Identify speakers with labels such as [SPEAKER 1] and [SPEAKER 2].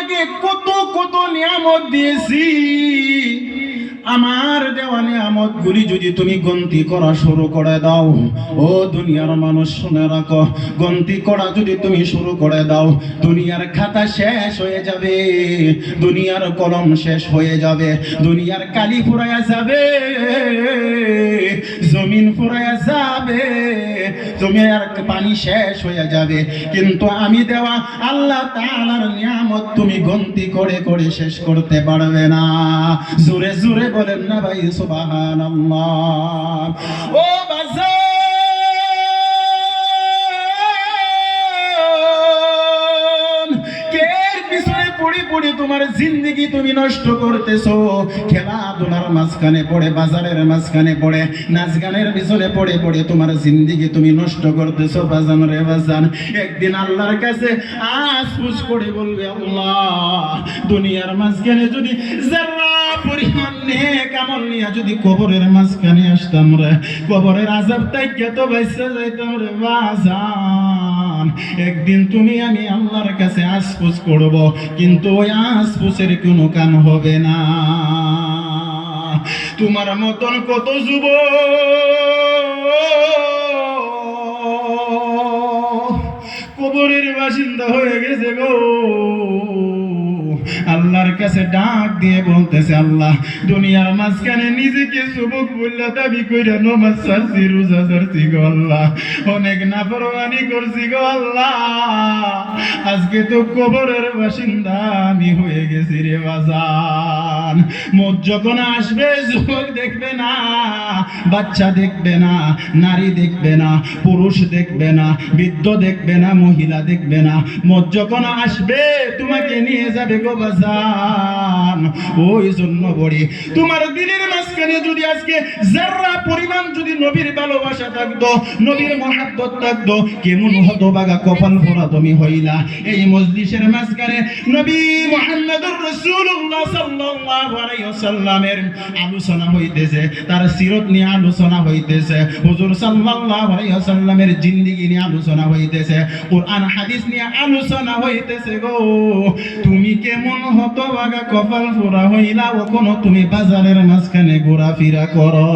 [SPEAKER 1] তোমাকে কত কত নিয়ামত দিয়েছি, আমার দেওয়া নিয়ামত গুলি যদি তুমি গন্তি করা শুরু করে দাও, ও দুনিয়ার মানুষ শুনে রাখো, গন্তি করা যদি তুমি শুরু করে দাও, দুনিয়ার খাতা শেষ হয়ে যাবে, দুনিয়ার কলম শেষ হয়ে যাবে, দুনিয়ার কালি ফুরাইয়া যাবে, জমিন ফুরাইয়া যাবে, জমির পানি শেষ হয়ে যাবে, কিন্তু আমি দেওয়া আল্লাহ তাআলার নিয়ামত তুমি গন্তি করে করে শেষ করতে পারবে না। জোরে জোরে বলেন না ভাই সুবহানাল্লাহ। ও বাজার, কে পিছনে পড়ে পড়ে তোমার জিন্দেগি তুমি নষ্ট করতেছো, খেলাধুলার মাঝখানে পড়ে, বাজারের মাঝখানে পড়ে, নাচ গানের পিছনে পড়ে পড়ে তোমার জিন্দেগি তুমি নষ্ট করতেছো। বাজান রে বাজান, একদিন আল্লাহর কাছে আফসোস করে বলবে, আল্লাহ দুনিয়ার মাঝখানে যদি যারা পরিমাণ নেক আমল নিয়ে যদি কবরের মাঝখানে আসতাম রে, কবরের আযাব থেকে তো বাইসা যাইতাম রে বাজান, একদিন তুমি আমি আল্লাহর কাছে আফসোস করব, কিন্তু ওই আফসোসের কোনো কাম হবে না। তোমার মতন কত যুবক কবরের বাসিন্দা হয়ে গেছে গো, আল্লাহর কাছে ডাক দিয়ে বলতেছে, আল্লাহ দুনিয়ার মাঝখানে নিজেকে যুবক বললা দাবি কইরা নামাজ ছাড়ছি, রোজা ছাড়ছি গো আল্লাহ, অনেক নাফরমানি করছি গো আল্লাহ, আজকে তো কবরের বাসিন্দা আমি হয়ে গেছি রে বাজান। মত যখন আসবে যুবক দেখবে না, বাচ্চা দেখবে না, নারী দেখবে না, পুরুষ দেখবে না, বৃদ্ধ দেখবে না, মহিলা দেখবে না, মত যখন আসবে তোমাকে নিয়ে যাবে গো বাজান। ওই জন্য বলি, তোমার দিনের মাঝখানে যদি আজকে যারা পরিমাণ যদি নবীর ভালোবাসা থাকতো, নবীর মহাব্বত থাকতো, কেমন হতো বাগা কপাল ভরা তুমি হইলা। এই মজলিসের মাঝখানে নবী মুহাম্মদুর রাসূলুল্লাহ সাল্লাল্লাহু আলাইহি ওয়াসাল্লামের আলোচনা হইতেছে, তার সিরত নিয়ে আলোচনা হইতেছে, হুজুর সাল্লাল্লাহু আলাইহি ওয়াসাল্লামের জিন্দেগি নিয়ে আলোচনা হইতেছে, কোরআন হাদিস নিয়ে আলোচনা হইতেছে গো। তুমি কেমন হতো বাগা কপাল ভরা হইলা, ওখানে তুমি বাজারের মাঝখানে ঘোরাফেরা করো।